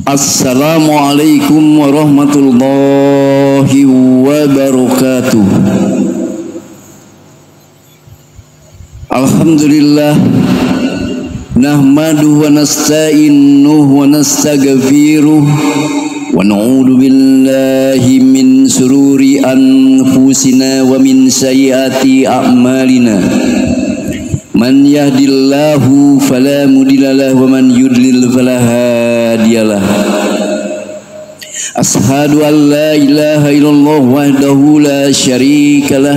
Assalamualaikum warahmatullahi wabarakatuh. Alhamdulillah, nahmaduhu wa nasta'inuhu wa nastaghfiruh wa na'udzu billahi min sururi anfusina wa min sayyiati a'malina. Man yahdillahu fala mudhillalah wa man yudlil fala hadiyalah. Ashhadu an la ilaha illallah wahdahu la syarikalah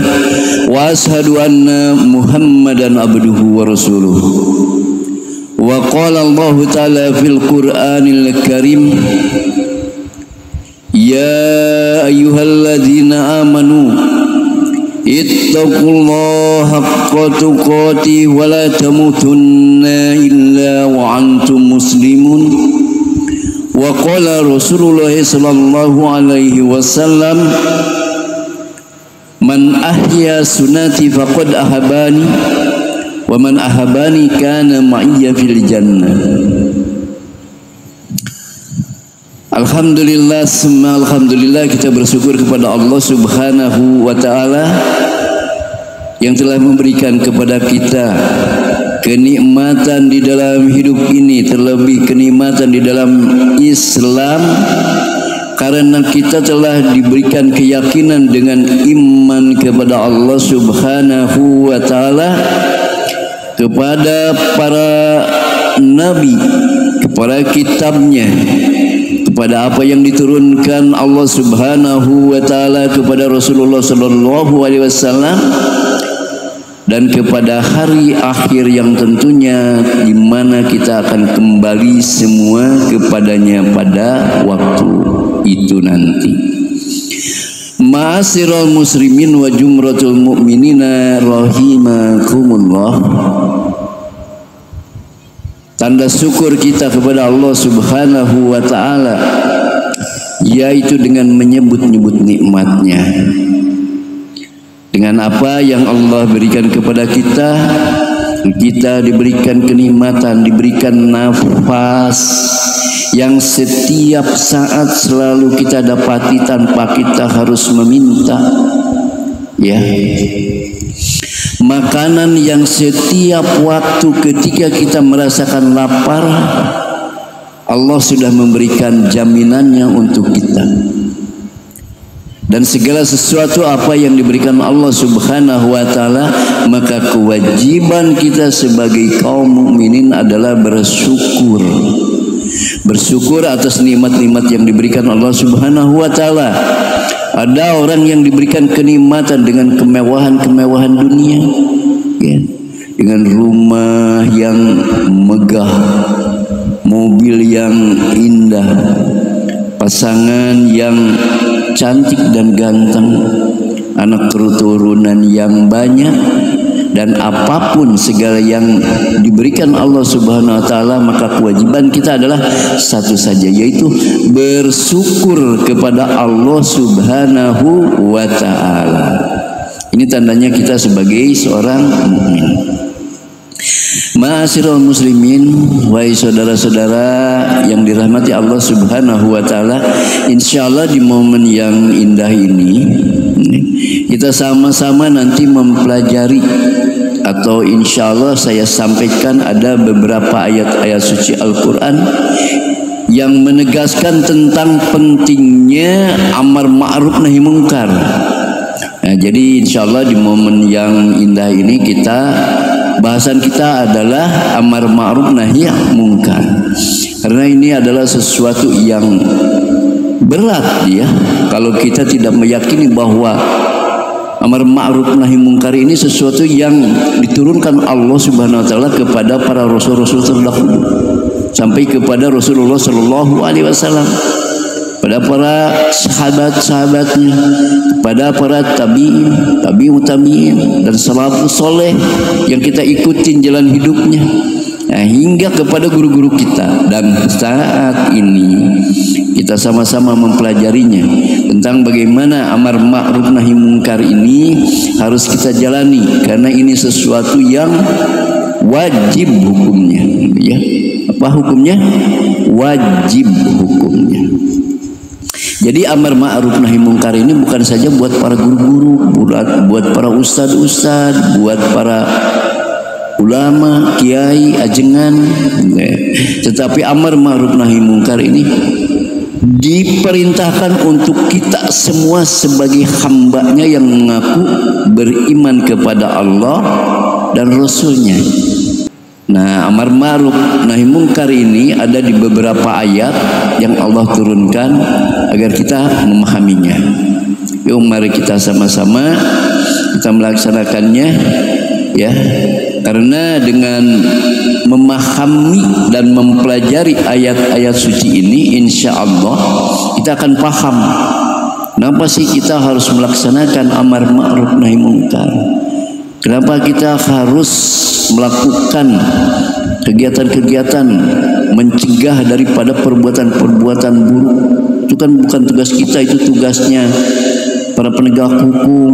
wa ashhadu anna Muhammadan abduhu wa rasuluh. Wa qala Allah ta'ala fil Qur'anil Karim, ya ayyuhalladzina amanu ittaqullaha haqqa tuqatih wa la tamutunna illa wa antum muslimun. Wa qala Rasulullah sallallahu alaihi wasallam, man ahya sunnati faqad ahabani wa man ahabani kana ma'iyya fil jannah. Alhamdulillah, semua alhamdulillah, kita bersyukur kepada Allah Subhanahu wa ta'ala yang telah memberikan kepada kita kenikmatan di dalam hidup ini, terlebih kenikmatan di dalam Islam, karena kita telah diberikan keyakinan dengan iman kepada Allah Subhanahu wa ta'ala, kepada para nabi, kepada kitabnya, kepada apa yang diturunkan Allah Subhanahu wa ta'ala kepada Rasulullah sallallahu alaihi wasallam, dan kepada hari akhir yang tentunya di mana kita akan kembali semua kepadanya pada waktu itu nanti. Ma'asyiral muslimin wa jumratul mu'minina rahimakumullah. Tanda syukur kita kepada Allah Subhanahu wa ta'ala yaitu dengan menyebut-nyebut nikmatnya. Dengan apa yang Allah berikan kepada kita, kita diberikan kenikmatan, diberikan nafas yang setiap saat selalu kita dapati tanpa kita harus meminta, ya. Makanan yang setiap waktu ketika kita merasakan lapar, Allah sudah memberikan jaminannya untuk kita. Dan segala sesuatu apa yang diberikan Allah Subhanahu wa ta'ala, maka kewajiban kita sebagai kaum mukminin adalah bersyukur. Bersyukur atas nikmat-nikmat yang diberikan Allah Subhanahu wa ta'ala. Ada orang yang diberikan kenikmatan dengan kemewahan-kemewahan dunia, ya, dengan rumah yang megah, mobil yang indah, pasangan yang cantik dan ganteng, anak keturunan yang banyak, dan apapun segala yang diberikan Allah Subhanahu wa ta'ala, maka kewajiban kita adalah satu saja, yaitu bersyukur kepada Allah Subhanahu wa ta'ala. Ini tandanya kita sebagai seorang mukmin. Ma'asyiral muslimin, wahai saudara-saudara yang dirahmati Allah Subhanahu wa ta'ala, insyaallah di momen yang indah ini kita sama-sama nanti mempelajari, atau insyaallah saya sampaikan ada beberapa ayat-ayat suci Al-Quran yang menegaskan tentang pentingnya amar ma'ruf nahi mungkar. Nah, jadi insyaallah di momen yang indah ini bahasan kita adalah amar ma'ruf nahi mungkar, karena ini adalah sesuatu yang berat, ya, kalau kita tidak meyakini bahwa amar ma'ruf nahi mungkar ini sesuatu yang diturunkan Allah Subhanahu wa ta'ala kepada para rasul-rasul terdahulu, sampai kepada Rasulullah sallallahu alaihi wasallam, pada para sahabat-sahabatnya, pada para tabi'ut tabi'in dan salafus soleh yang kita ikutin jalan hidupnya, nah, hingga kepada guru-guru kita. Dan saat ini kita sama-sama mempelajarinya tentang bagaimana amar ma'ruf nahi mungkar ini harus kita jalani, karena ini sesuatu yang wajib hukumnya, ya. Apa hukumnya? Wajib hukum. Jadi amar ma'ruf nahi mungkar ini bukan saja buat para guru-guru, buat para ustadz, buat para ulama, kiai, ajengan, tetapi amar ma'ruf nahi mungkar ini diperintahkan untuk kita semua sebagai hambanya yang mengaku beriman kepada Allah dan Rasulnya. Nah, amar ma'ruf nahi mungkar ini ada di beberapa ayat yang Allah turunkan agar kita memahaminya. Yuk mari kita sama-sama kita melaksanakannya ya. Karena dengan memahami dan mempelajari ayat-ayat suci ini, insya Allah kita akan paham kenapa sih kita harus melaksanakan amar ma'ruf nahi mungkar. Kenapa kita harus melakukan kegiatan-kegiatan mencegah daripada perbuatan-perbuatan buruk. Itu kan bukan tugas kita, itu tugasnya para penegak hukum,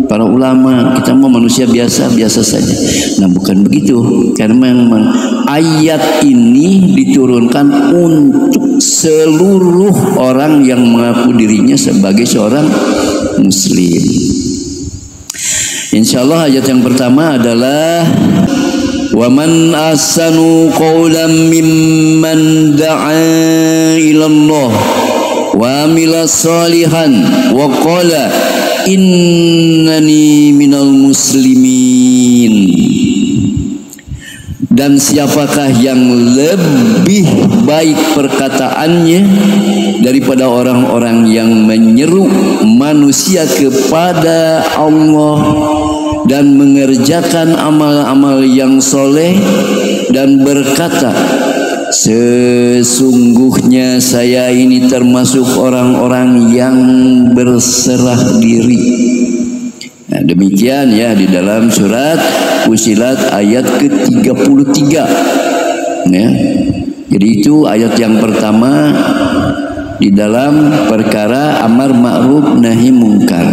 para ulama. Kita mau manusia biasa-biasa saja. Nah, bukan begitu. Karena memang ayat ini diturunkan untuk seluruh orang yang mengaku dirinya sebagai seorang muslim. Insyaallah ayat yang pertama adalah wa man ahsanu qawlan mimman da'a ila Allah wa amila salihan wa qala innani minal muslimin. Dan siapakah yang lebih baik perkataannya daripada orang-orang yang menyeru manusia kepada Allah dan mengerjakan amal-amal yang soleh dan berkata, sesungguhnya saya ini termasuk orang-orang yang berserah diri. Nah, demikian ya di dalam surat Fussilat ayat ke-33 ya. Jadi itu ayat yang pertama di dalam perkara amar ma'ruf nahi mungkar.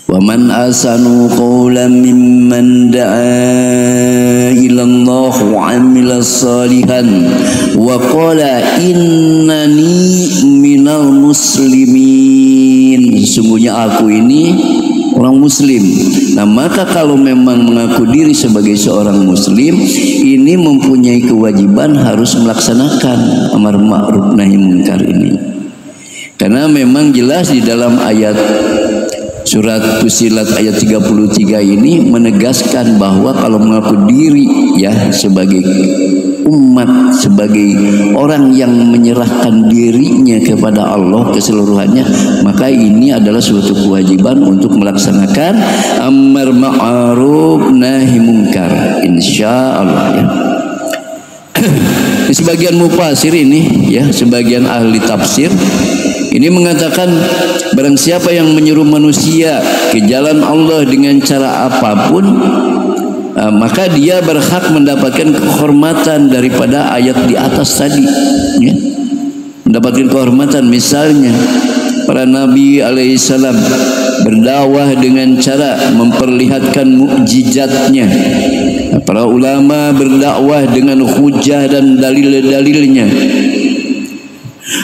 Wa man ahsanu qawlan mimman da'a ila Allah wa 'amila salihan wa qala innani minal muslimin. Sesungguhnya aku ini orang muslim. Nah, maka kalau memang mengaku diri sebagai seorang muslim, ini mempunyai kewajiban harus melaksanakan amar ma'ruf nahi mungkar ini. Karena memang jelas di dalam ayat surat Fussilat ayat 33 ini menegaskan bahwa kalau mengaku diri ya sebagai umat, sebagai orang yang menyerahkan dirinya kepada Allah keseluruhannya, maka ini adalah suatu kewajiban untuk melaksanakan amar ma'ruf nahi mungkar, insya Allah ya. Sebagian mufasir ini ya, sebagian ahli tafsir ini mengatakan barang siapa yang menyuruh manusia ke jalan Allah dengan cara apapun, maka dia berhak mendapatkan kehormatan daripada ayat di atas tadi ya. Mendapatkan kehormatan, misalnya para nabi alaihissalam berdakwah dengan cara memperlihatkan mukjizatnya. Para ulama berdakwah dengan hujah dan dalil-dalilnya.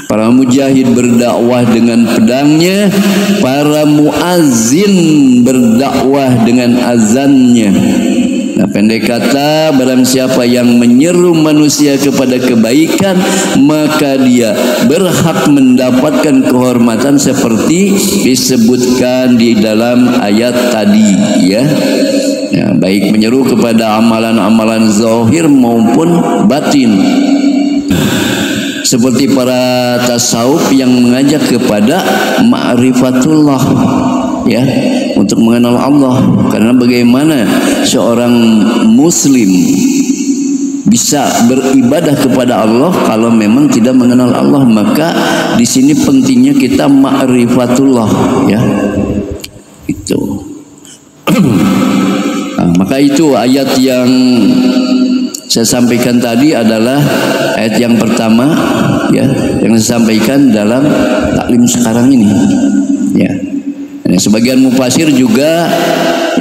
Para mujahid berdakwah dengan pedangnya, para muazzin berdakwah dengan azannya. Nah, pendek kata, barang siapa yang menyeru manusia kepada kebaikan, maka dia berhak mendapatkan kehormatan seperti disebutkan di dalam ayat tadi ya. Ya, baik menyeru kepada amalan-amalan zahir maupun batin. Seperti para tasawuf yang mengajak kepada ma'rifatullah ya, untuk mengenal Allah. Karena bagaimana seorang muslim bisa beribadah kepada Allah kalau memang tidak mengenal Allah? Maka di sini pentingnya kita ma'rifatullah ya. Itu. Nah, maka itu ayat yang saya sampaikan tadi adalah ayat yang pertama ya, yang saya sampaikan dalam taklim sekarang ini ya. Nah, sebagian mufasir juga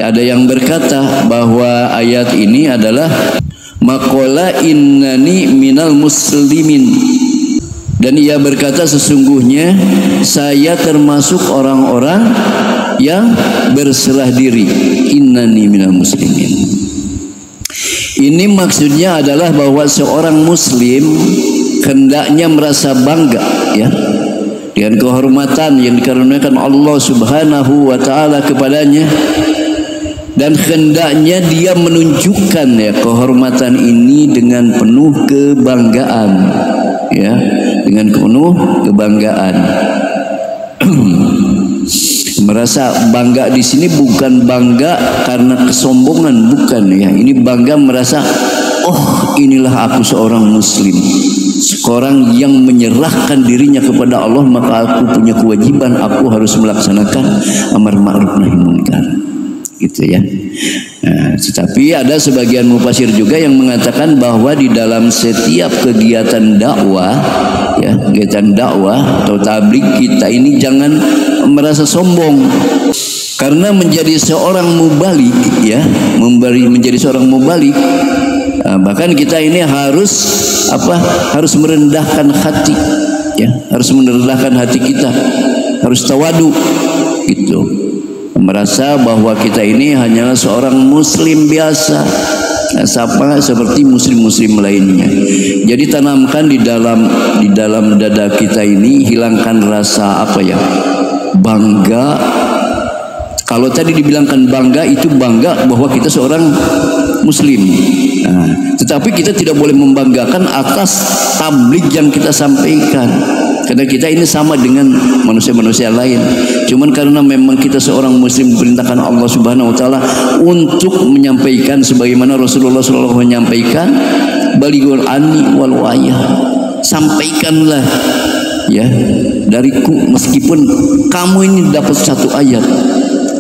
ya, ada yang berkata bahwa ayat ini adalah maqala innani minal muslimin. Dan ia berkata, sesungguhnya saya termasuk orang-orang yang berserah diri. Innani minal muslimin. Ini maksudnya adalah bahwa seorang muslim hendaknya merasa bangga ya dengan kehormatan yang dikaruniakan Allah Subhanahu wa taala kepadanya, dan hendaknya dia menunjukkan ya kehormatan ini dengan penuh kebanggaan ya, dengan penuh kebanggaan. Merasa bangga di sini bukan bangga karena kesombongan, bukan ya. Ini bangga merasa, oh inilah aku seorang muslim, seorang yang menyerahkan dirinya kepada Allah, maka aku punya kewajiban, aku harus melaksanakan amar ma'ruf nahi munkar. Gitu ya. Nah, tetapi ada sebagian mufasir juga yang mengatakan bahwa di dalam setiap kegiatan dakwah ya, kegiatan dakwah atau tabligh kita ini jangan merasa sombong, karena menjadi seorang mubalik ya, menjadi seorang mubalik, bahkan kita ini harus harus merendahkan hati ya, harus merendahkan hati kita, harus tawadu gitu, merasa bahwa kita ini hanyalah seorang muslim biasa, sama seperti muslim-muslim lainnya. Jadi tanamkan di dalam dada kita ini, hilangkan rasa bangga. Kalau tadi dibilangkan bangga, itu bangga bahwa kita seorang muslim. Nah, tetapi kita tidak boleh membanggakan atas tabligh yang kita sampaikan, karena kita ini sama dengan manusia-manusia lain. Cuman karena memang kita seorang muslim diperintahkan Allah Subhanahu wa taala untuk menyampaikan sebagaimana Rasulullah SAW menyampaikan, balighul anni wal wayah, sampaikanlah ya dariku, meskipun kamu ini dapat satu ayat.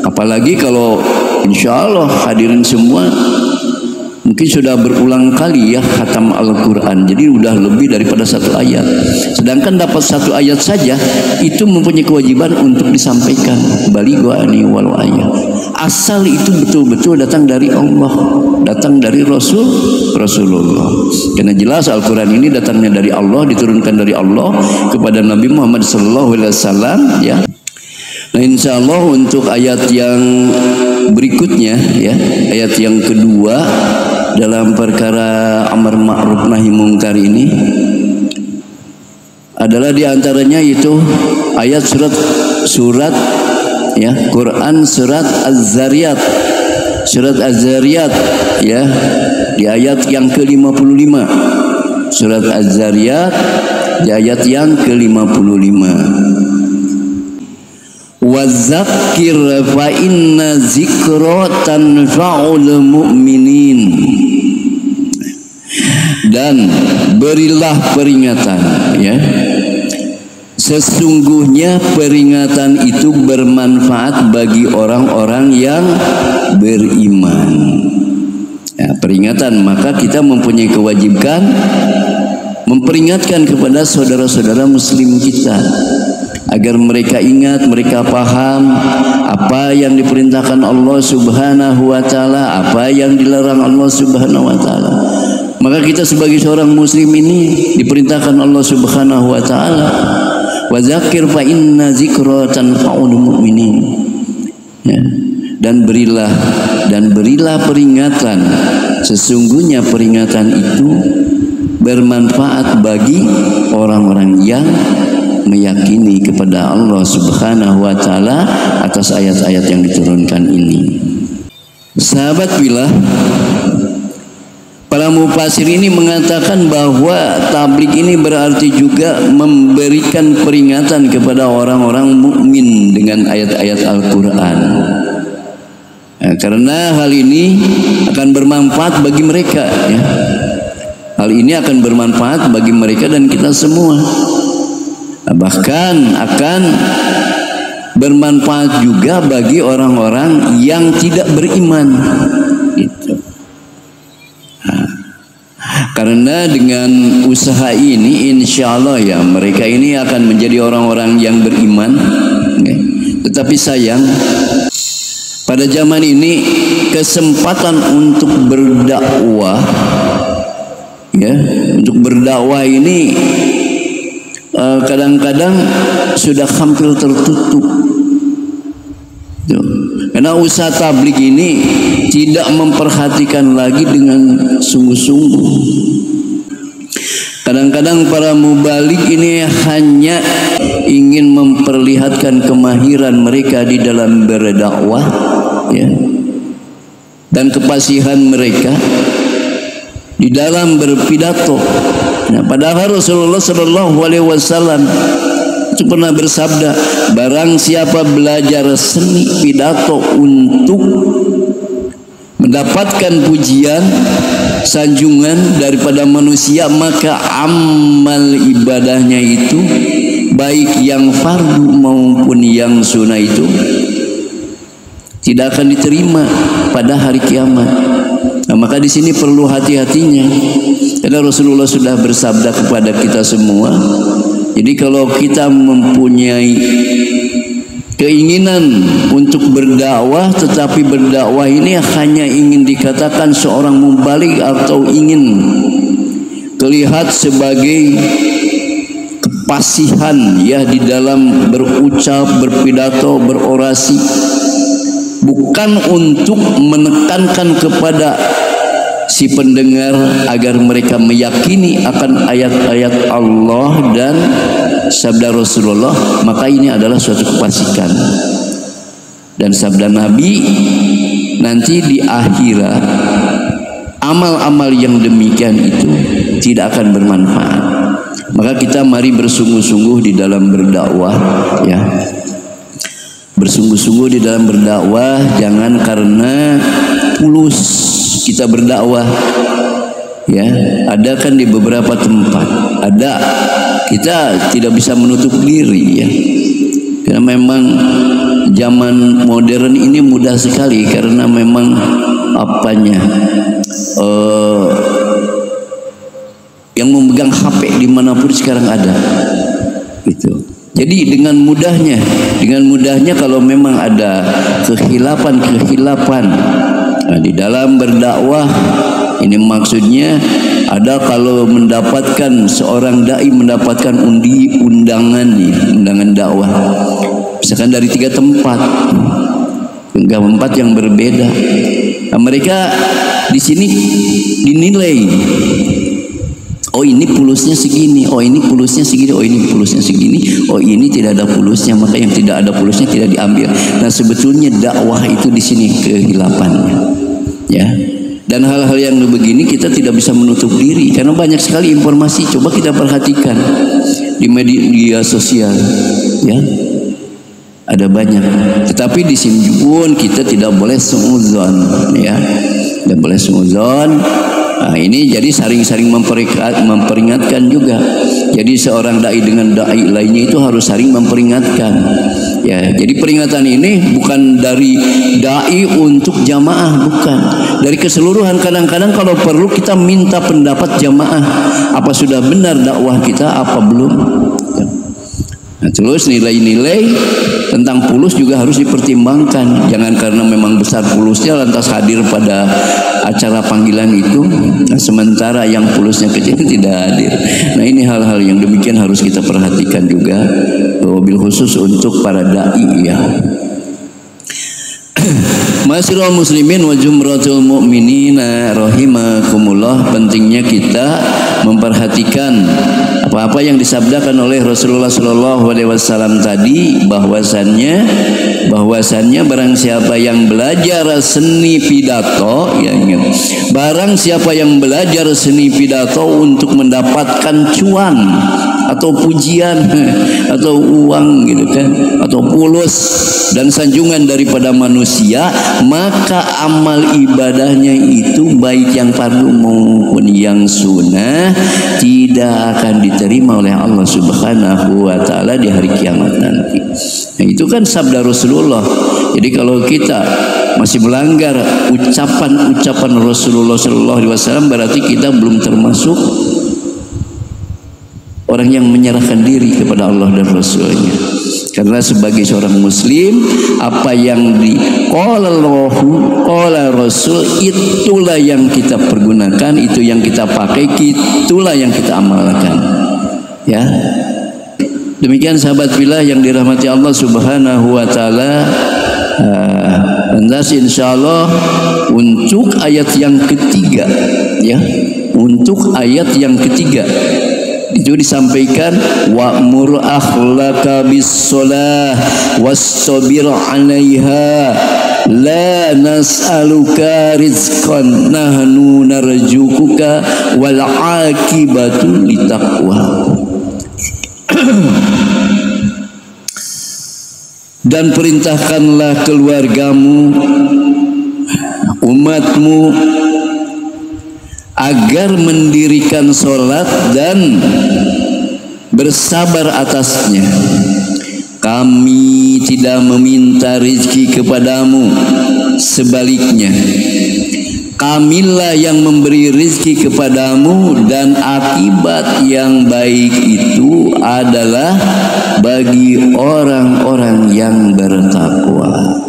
Apalagi kalau insya Allah hadirin semua mungkin sudah berulang kali ya khatam Al-Quran, jadi udah lebih daripada satu ayat. Sedangkan dapat satu ayat saja itu mempunyai kewajiban untuk disampaikan, balighu anni wal ayah. Asal itu betul-betul datang dari Allah, datang dari Rasulullah. Karena jelas Al-Quran ini datangnya dari Allah, diturunkan dari Allah kepada Nabi Muhammad SAW ya. Nah, insya Allah untuk ayat yang berikutnya ya, ayat yang kedua dalam perkara amar ma'ruf nahi munkar ini adalah diantaranya itu ayat surat ya Quran surat Az-Zariyat, surat Az-Zariyat ya, di ayat yang ke-55. Surat Az-Zariyat di ayat yang ke-55. Wazakir fa inna zikra tanfa'ul mu'minin. Dan berilah peringatan ya, sesungguhnya peringatan itu bermanfaat bagi orang-orang yang beriman ya, peringatan, maka kita mempunyai kewajiban memperingatkan kepada saudara-saudara muslim kita agar mereka ingat, mereka paham apa yang diperintahkan Allah Subhanahu wa taala, apa yang dilarang Allah Subhanahu wa taala. Maka kita sebagai seorang muslim ini diperintahkan Allah Subhanahu wa taala, wa dzakir fa inna dzikra tanfa'ul mu'minin ya, dan berilah peringatan, sesungguhnya peringatan itu bermanfaat bagi orang-orang yang meyakini kepada Allah Subhanahu wa taala atas ayat-ayat yang diturunkan ini. Sahabat billah, para mufasir ini mengatakan bahwa tabligh ini berarti juga memberikan peringatan kepada orang-orang mukmin dengan ayat-ayat Al-Qur'an. Nah, karena hal ini akan bermanfaat bagi mereka ya. Hal ini akan bermanfaat bagi mereka dan kita semua. Bahkan akan bermanfaat juga bagi orang-orang yang tidak beriman gitu. Karena dengan usaha ini insya Allah ya mereka ini akan menjadi orang-orang yang beriman ya. Tetapi sayang pada zaman ini kesempatan untuk berdakwah ya, untuk berdakwah ini kadang-kadang sudah hampir tertutup. Karena usaha tabligh ini tidak memperhatikan lagi dengan sungguh-sungguh. Kadang-kadang para mubalik ini hanya ingin memperlihatkan kemahiran mereka di dalam berdakwah, ya, dan kepasihan mereka di dalam berpidato. Nah, padahal Rasulullah Shallallahu Alaihi Wasallam itu pernah bersabda, barang siapa belajar seni pidato untuk mendapatkan pujian, sanjungan daripada manusia, maka amal ibadahnya itu, baik yang fardu maupun yang sunnah, itu tidak akan diterima pada hari kiamat. Nah, maka di sini perlu hati-hatinya, karena Rasulullah sudah bersabda kepada kita semua. Jadi kalau kita mempunyai keinginan untuk berdakwah, tetapi berdakwah ini hanya ingin dikatakan seorang mubalik atau ingin terlihat sebagai kepasihan, ya, di dalam berucap, berpidato, berorasi, bukan untuk menekankan kepada si pendengar agar mereka meyakini akan ayat-ayat Allah dan sabda Rasulullah, maka ini adalah suatu kefasikan. Dan sabda Nabi, nanti di akhirat amal-amal yang demikian itu tidak akan bermanfaat. Maka kita mari bersungguh-sungguh di dalam berdakwah, ya. Bersungguh-sungguh di dalam berdakwah, jangan karena tulus kita berdakwah, ya. Ada kan di beberapa tempat, ada, kita tidak bisa menutup diri, ya, karena memang zaman modern ini mudah sekali, karena memang apanya, yang memegang HP dimanapun sekarang ada, gitu. Jadi dengan mudahnya kalau memang ada kekhilafan, nah, di dalam berdakwah ini maksudnya ada, kalau mendapatkan seorang dai mendapatkan undangan dakwah, misalkan dari 3 tempat yang berbeda, nah, mereka di sini dinilai, oh ini pulusnya segini, oh ini pulusnya segini, oh ini pulusnya segini, oh ini tidak ada pulusnya, maka yang tidak ada pulusnya tidak diambil. Nah, sebetulnya dakwah itu di sini kehilafannya, ya. Dan hal-hal yang begini kita tidak bisa menutup diri, karena banyak sekali informasi. Coba kita perhatikan di media sosial, ya, ada banyak. Tetapi di sini pun kita tidak boleh suudzon, ya, tidak boleh suudzon. Nah, ini jadi saling-saling memperingatkan juga. Jadi seorang dai dengan dai lainnya itu harus saling memperingatkan, ya. Jadi peringatan ini bukan dari dai untuk jamaah, bukan, dari keseluruhan. Kadang-kadang kalau perlu kita minta pendapat jamaah, apa sudah benar dakwah kita, apa belum. Nah, terus nilai-nilai tentang pulus juga harus dipertimbangkan. Jangan karena memang besar pulusnya lantas hadir pada acara panggilan itu, nah, sementara yang pulusnya kecil tidak hadir. Nah, ini hal-hal yang demikian harus kita perhatikan juga, wabil khusus untuk para dai, ya. Ma'asyiral muslimin wa jumratul mu'minina rahimakumullah, pentingnya kita memperhatikan apa-apa yang disabdakan oleh Rasulullah Shallallahu Alaihi Wasallam tadi, bahwasannya barang siapa yang belajar seni pidato, ya, ingat, barang siapa yang belajar seni pidato untuk mendapatkan cuan atau pujian atau uang, gitu kan, atau pulus dan sanjungan daripada manusia, maka amal ibadahnya itu baik yang fardu maupun yang sunnah tidak akan diterima oleh Allah Subhanahu wa taala di hari kiamat nanti. Nah, itu kan sabda Rasulullah. Jadi kalau kita masih melanggar ucapan Rasulullah Shallallahu Alaihi Wasallam, berarti kita belum termasuk orang yang menyerahkan diri kepada Allah dan Rasulnya. Karena sebagai seorang muslim, apa yang qala Allahu qala Rasul, itulah yang kita pergunakan, itu yang kita pakai, itulah yang kita amalkan, ya. Demikian sahabat fillah yang dirahmati Allah Subhanahu wa taala. Lantas insyaallah untuk ayat yang ketiga, ya. Untuk ayat yang ketiga itu disampaikan wa'mur akhlaka bis-shalah wastabir 'alaiha la nas'aluka rizqan nahnu narzuquka wal 'aqibatu litaqwa. Dan perintahkanlah keluargamu, umatmu agar mendirikan sholat dan bersabar atasnya. Kami tidak meminta rezeki kepadamu, sebaliknya Kamilah yang memberi rezeki kepadamu, dan akibat yang baik itu adalah bagi orang-orang yang bertakwa.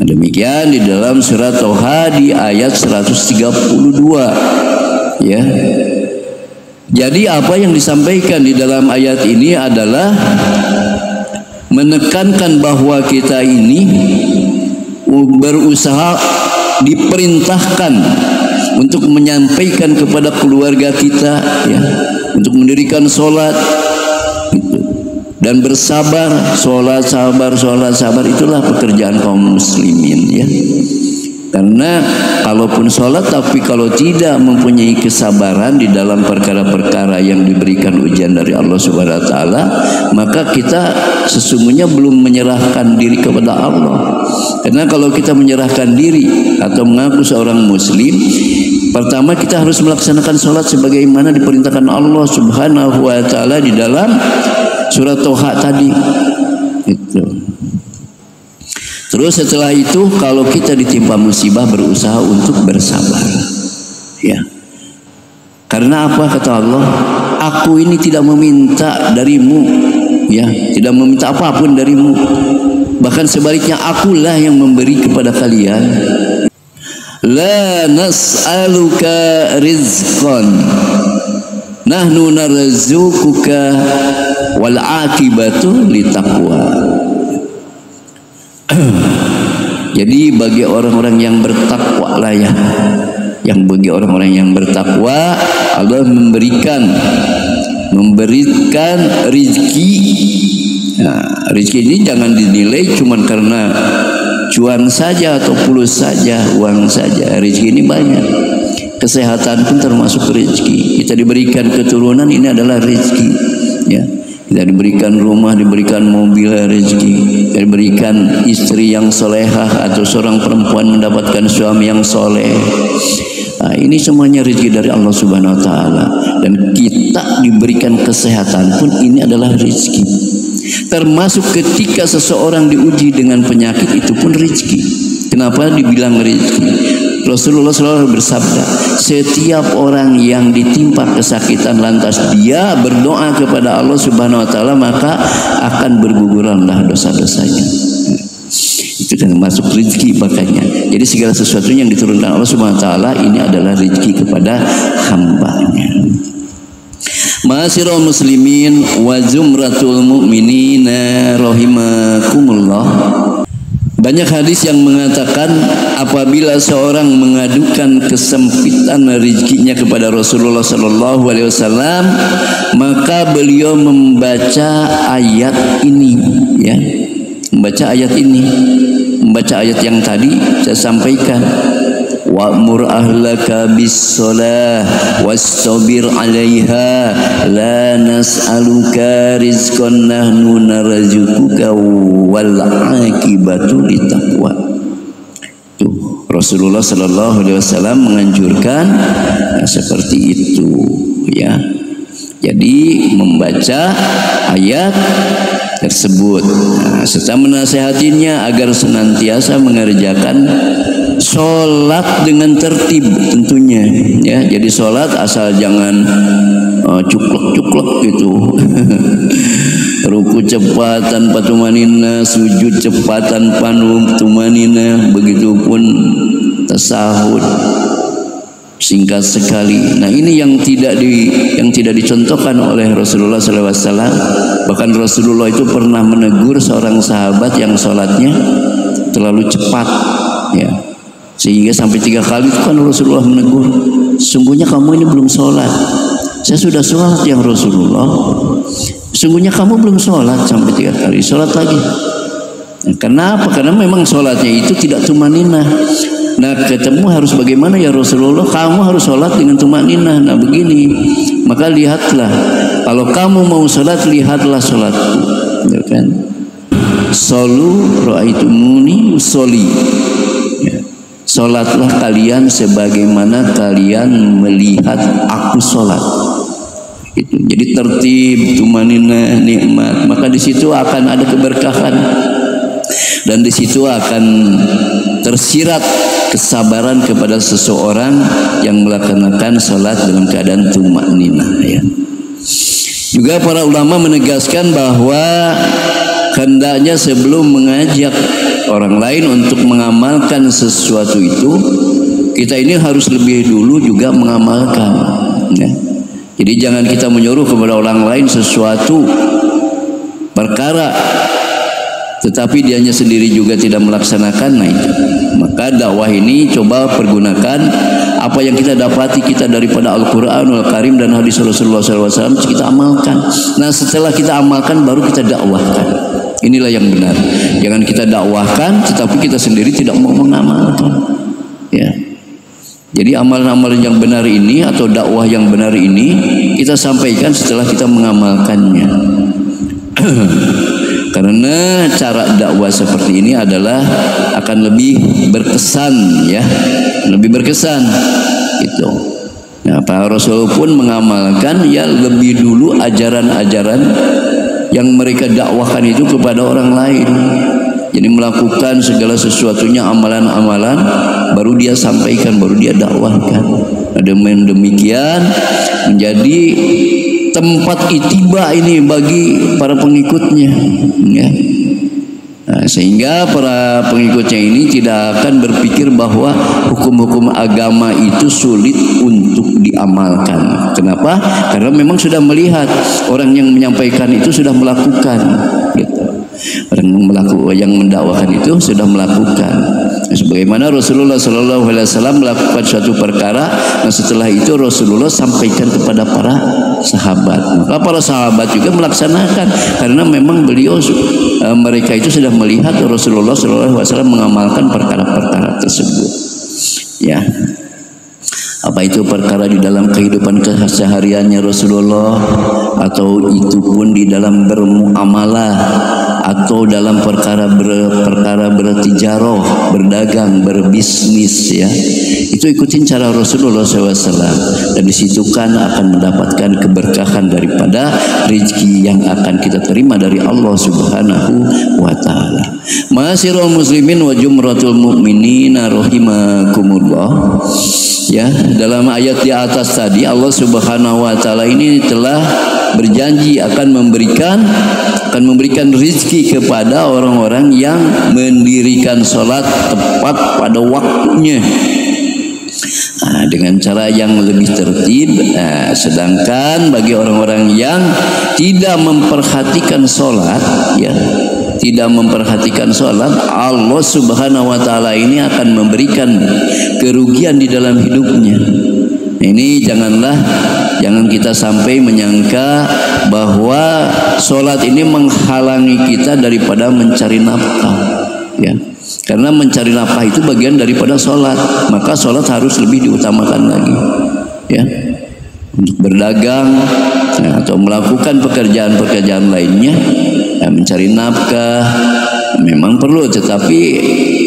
Demikian di dalam surat Toha di ayat 132, ya. Jadi apa yang disampaikan di dalam ayat ini adalah menekankan bahwa kita ini berusaha, diperintahkan untuk menyampaikan kepada keluarga kita, ya, untuk mendirikan sholat dan bersabar. Sholat sabar, itulah pekerjaan kaum muslimin, ya. Karena kalaupun sholat tapi kalau tidak mempunyai kesabaran di dalam perkara-perkara yang diberikan ujian dari Allah Subhanahu wa taala, maka kita sesungguhnya belum menyerahkan diri kepada Allah. Karena kalau kita menyerahkan diri atau mengaku seorang muslim, pertama kita harus melaksanakan sholat sebagaimana diperintahkan Allah Subhanahu wa taala di dalam surat Toha tadi. Itu. Terus setelah itu kalau kita ditimpa musibah, berusaha untuk bersabar, ya. Karena apa kata Allah? Aku ini tidak meminta darimu, ya, tidak meminta apapun darimu. Bahkan sebaliknya, akulah yang memberi kepada kalian. La nas'aluka rizqan nahnu narzuquka wal aqibatu litaqwa. Jadi bagi orang-orang yang bertakwa lah, ya, yang bagi orang-orang yang bertakwa Allah memberikan rizki. Nah, rizki ini jangan dinilai cuman karena cuan saja atau fulus saja, uang saja. Rizki ini banyak. Kesehatan pun termasuk rizki. Kita diberikan keturunan, ini adalah rizki, ya. Kita diberikan rumah, diberikan mobil, rezeki. Kita diberikan istri yang solehah atau seorang perempuan mendapatkan suami yang soleh. Nah, ini semuanya rezeki dari Allah Subhanahu wa taala. Dan kita diberikan kesehatan pun ini adalah rezeki. Termasuk ketika seseorang diuji dengan penyakit, itu pun rezeki. Kenapa dibilang rezeki? Rasulullah SAW bersabda, setiap orang yang ditimpa kesakitan lantas dia berdoa kepada Allah Subhanahu wa taala, maka akan berguguranlah dosa-dosanya. Itu termasuk rezeki makanya. Jadi segala sesuatu yang diturunkan Allah Subhanahu wa taala ini adalah rezeki kepada hambanya. Ma'asyiral muslimin wa zumratul mu'minina rahimakumullah. Banyak hadis yang mengatakan apabila seorang mengadukan kesempitan rezekinya kepada Rasulullah Sallallahu Alaihi Wasallam, maka beliau membaca ayat ini, ya, membaca ayat ini, membaca ayat yang tadi saya sampaikan. Wa'mur ahlaka bis-shalah wastabir 'alaiha la nas'aluka rizqan nahnu narzuquka wal 'aqibatu litaqwa. Tuh, Rasulullah sallallahu alaihi wasallam menganjurkan seperti itu, ya. Jadi membaca ayat tersebut, serta menasihatinya agar senantiasa mengerjakan sholat dengan tertib tentunya, ya. Jadi sholat asal jangan cuklek-cuklek gitu. Ruku cepat tanpa tumanina, sujud cepat tanpa tumanina, begitupun tasahud. singkat sekali. Nah, ini yang tidak dicontohkan oleh Rasulullah SAW. Bahkan Rasulullah itu pernah menegur seorang sahabat yang sholatnya terlalu cepat, ya, sehingga sampai 3 kali itu kan Rasulullah menegur, sungguhnya kamu ini belum sholat. Saya sudah sholat ya Rasulullah, sungguhnya kamu belum sholat. Sampai 3 kali, sholat lagi. Nah, kenapa? Karena memang sholatnya itu tidak tumaninah. Nah, ketemu harus bagaimana ya Rasulullah? Kamu harus sholat dengan tumaninah. Nah, begini, maka lihatlah, kalau kamu mau sholat, lihatlah sholatku, ya kan? Sholu ra'aitumuni usolli, ya. Sholatlah kalian sebagaimana kalian melihat aku sholat. Gitu. Jadi tertib, tumaninah, nikmat. Maka di situ akan ada keberkahan. Dan di situ akan tersirat kesabaran kepada seseorang yang melaksanakan sholat dalam keadaan tumakninah, ya. Juga para ulama menegaskan bahwa hendaknya sebelum mengajak orang lain untuk mengamalkan sesuatu itu, kita ini harus lebih dulu juga mengamalkan, ya. Jadi jangan kita menyuruh kepada orang lain sesuatu perkara tetapi dianya sendiri juga tidak melaksanakan. Nah, itu maka dakwah ini coba pergunakan apa yang kita dapati kita daripada Al-Quranul Karim dan hadis Rasulullah SAW, kita amalkan. Nah, setelah kita amalkan baru kita dakwahkan. Inilah yang benar. Jangan kita dakwahkan tetapi kita sendiri tidak mau mengamalkan, ya. Jadi amalan-amalan yang benar ini atau dakwah yang benar ini kita sampaikan setelah kita mengamalkannya. Karena cara dakwah seperti ini adalah akan lebih berkesan, ya, lebih berkesan gitu. Nah, para Rasul pun mengamalkan ya lebih dulu ajaran-ajaran yang mereka dakwahkan itu kepada orang lain. Jadi melakukan segala sesuatunya amalan-amalan baru dia sampaikan, baru dia dakwahkan. Dengan demikian menjadi tempat itiba ini bagi para pengikutnya, ya. Nah, sehingga para pengikutnya ini tidak akan berpikir bahwa hukum-hukum agama itu sulit untuk diamalkan. Kenapa? Karena memang sudah melihat orang yang menyampaikan itu sudah melakukan, gitu. Orang yang mendakwakan itu sudah melakukan. Nah, sebagaimana Rasulullah SAW melakukan suatu perkara, nah setelah itu Rasulullah sampaikan kepada para sahabat. Maka para sahabat juga melaksanakan karena memang beliau mereka itu sudah melihat Rasulullah SAW mengamalkan perkara-perkara tersebut, ya. Apa itu perkara di dalam kehidupan kesehariannya Rasulullah, atau itu pun di dalam bermuamalah, atau dalam perkara bertijarah, berdagang, berbisnis, ya. Itu ikutin cara Rasulullah SAW, dan disitu kan akan mendapatkan keberkahan daripada rezeki yang akan kita terima dari Allah Subhanahu wa Ta'ala. Ma'asyiral muslimin wa jumratul mu'minin rahimakumullah. Ya, dalam ayat di atas tadi Allah Subhanahu wa Ta'ala ini telah berjanji akan memberikan rezeki kepada orang-orang yang mendirikan sholat tepat pada waktunya. Nah, dengan cara yang lebih tertib. Nah, sedangkan bagi orang-orang yang tidak memperhatikan sholat, ya, tidak memperhatikan sholat, Allah Subhanahu wa Ta'ala ini akan memberikan kerugian di dalam hidupnya. Ini jangan kita sampai menyangka bahwa sholat ini menghalangi kita daripada mencari nafkah, ya. Karena mencari nafkah itu bagian daripada sholat, maka sholat harus lebih diutamakan lagi, ya. Untuk berdagang, ya, atau melakukan pekerjaan-pekerjaan lainnya, ya, mencari nafkah memang perlu, tetapi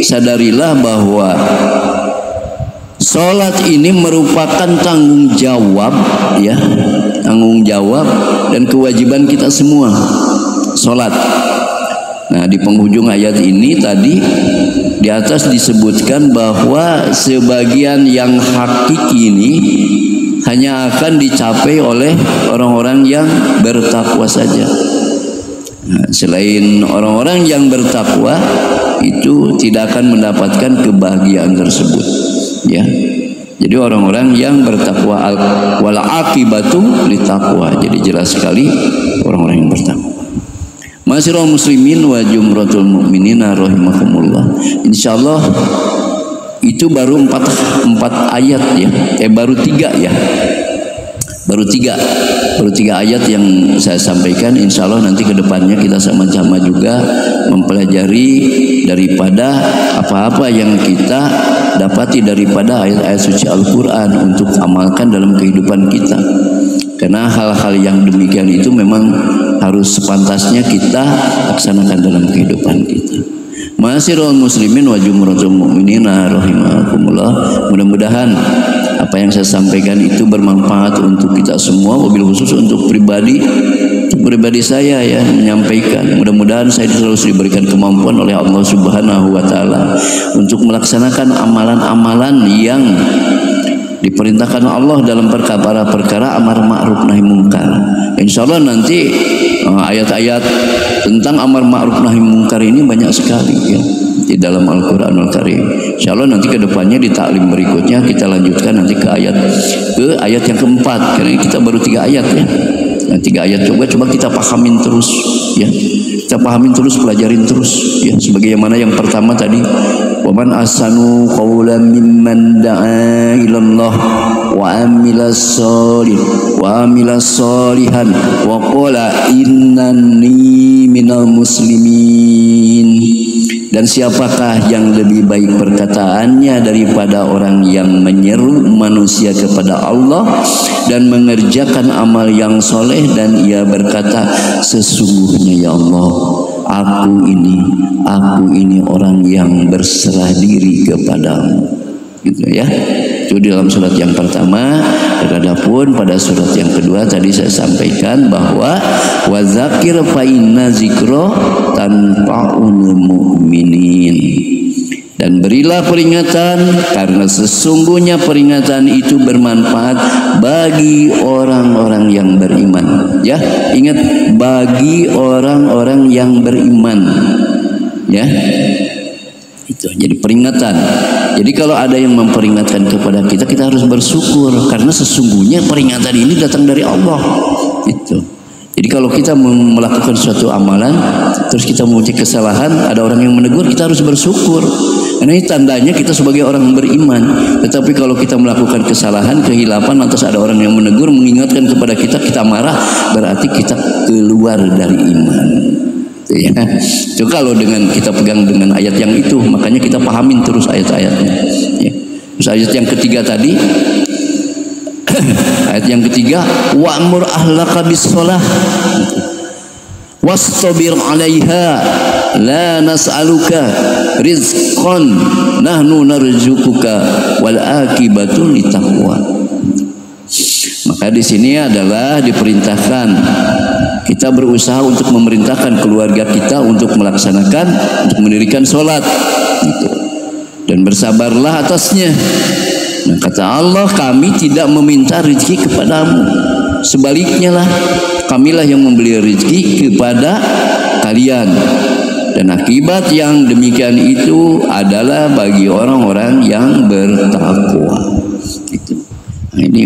sadarilah bahwa sholat ini merupakan tanggung jawab, ya, tanggung jawab dan kewajiban kita semua. Sholat. Nah, di penghujung ayat ini tadi di atas disebutkan bahwa sebagian yang hakiki ini hanya akan dicapai oleh orang-orang yang bertakwa saja. Nah, selain orang-orang yang bertakwa itu tidak akan mendapatkan kebahagiaan tersebut, ya. Jadi orang-orang yang bertakwa, wal aqibatu litaqwa. Jadi jelas sekali orang-orang yang bertakwa. Ma'asyiral muslimin wa jumratul mu'minina rahimakumullah. Insyaallah itu baru 4 ayat ya. Baru 3 ya. Baru tiga ayat yang saya sampaikan. Insya Allah nanti kedepannya kita sama-sama juga mempelajari daripada apa-apa yang kita dapati daripada ayat-ayat suci Al-Quran untuk amalkan dalam kehidupan kita. Karena hal-hal yang demikian itu memang harus sepantasnya kita laksanakan dalam kehidupan kita. Ma'asyiral muslimin wa jumratul mu'minina rahimakumullah. Mudah-mudahan apa yang saya sampaikan itu bermanfaat untuk kita semua, wabil khusus untuk pribadi saya ya menyampaikan. Mudah-mudahan saya terus diberikan kemampuan oleh Allah Subhanahu wa taala untuk melaksanakan amalan-amalan yang diperintahkan Allah dalam perkara-perkara amar ma'ruf nahi munkar. Insyaallah nanti ayat-ayat tentang amar ma'ruf nahi munkar ini banyak sekali ya di dalam Al-Qur'anul Karim. Insyaallah nanti ke depannya di taklim berikutnya kita lanjutkan nanti ke ayat yang keempat, karena kita baru 3 ayat ya. Nah, 3 ayat coba kita pahamin terus ya. Kita pahamin terus, pelajarin terus ya, sebagaimana yang pertama tadi, wa man ahsanu qawlan mimman da'a ilallah wa amila salihan wa qala innani minal muslimin. Dan siapakah yang lebih baik perkataannya daripada orang yang menyeru manusia kepada Allah dan mengerjakan amal yang soleh, dan ia berkata, sesungguhnya ya Allah, aku ini orang yang berserah diri kepadamu. Gitu ya. Itu di dalam surat yang pertama. Adapun pada surat yang kedua tadi saya sampaikan bahwa wa dzakir fa inna dzikra tanfa'ul mu'minin. Dan berilah peringatan karena sesungguhnya peringatan itu bermanfaat bagi orang-orang yang beriman. Ya, ingat, bagi orang-orang yang beriman. Ya. Itu jadi peringatan. Jadi kalau ada yang memperingatkan kepada kita, kita harus bersyukur karena sesungguhnya peringatan ini datang dari Allah. Itu. Jadi kalau kita melakukan suatu amalan terus kita memiliki kesalahan, ada orang yang menegur, kita harus bersyukur. Karena ini tandanya kita sebagai orang beriman. Tetapi kalau kita melakukan kesalahan, kehilapan, lantas ada orang yang menegur, mengingatkan kepada kita, kita marah, berarti kita keluar dari iman. Ya. Itu kalau dengan kita pegang dengan ayat yang itu, makanya kita pahamin terus ayat-ayatnya. Ya. Terus ayat yang ketiga tadi, ayat yang ketiga, wa'mur ahlaka bis-shalah wastabir 'alaiha la nas'aluka rizqan nahnu narzuquka wal aqibatu litaqwa. Maka di sini adalah diperintahkan kita berusaha untuk memerintahkan keluarga kita untuk melaksanakan, untuk mendirikan sholat gitu. Dan bersabarlah atasnya. Nah, kata Allah, kami tidak meminta rezeki kepadamu, sebaliknya lah, kamilah yang memberi rezeki kepada kalian. Dan akibat yang demikian itu adalah bagi orang-orang yang bertakwa. Gitu. Nah, ini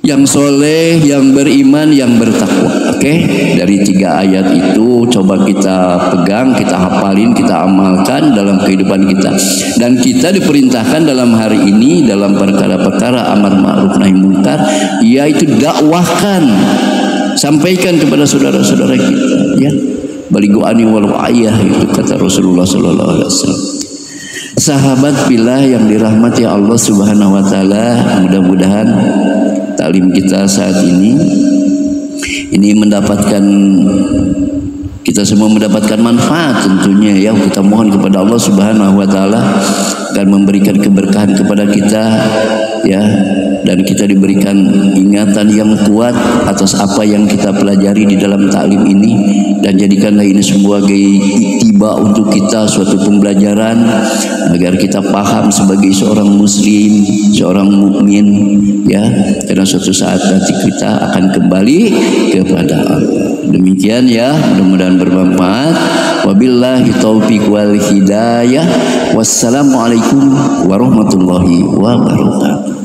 yang soleh, yang beriman, yang bertakwa. Oke, dari 3 ayat itu coba kita pegang, kita hafalin, kita amalkan dalam kehidupan kita. Dan kita diperintahkan dalam hari ini dalam perkara-perkara amar ma'ruf nahi munkar, yaitu dakwahkan, sampaikan kepada saudara-saudara kita. Ya, balighu ani walau ayah, itu kata Rasulullah sallallahu alaihi wasallam. Sahabat billah yang dirahmati Allah Subhanahu wa taala, mudah-mudahan taklim kita saat ini mendapatkan, kita semua mendapatkan manfaat tentunya ya. Kita mohon kepada Allah Subhanahu wa taala agar memberikan keberkahan kepada kita ya, dan kita diberikan ingatan yang kuat atas apa yang kita pelajari di dalam taklim ini, dan jadikanlah ini sebagai ittiba untuk kita, suatu pembelajaran agar kita paham sebagai seorang muslim, seorang mukmin ya, karena suatu saat nanti kita akan kembali kepada Allah. Demikian ya, mudah-mudahan bermanfaat. Wabillahi taufiq wal hidayah. Wassalamualaikum warahmatullahi wabarakatuh.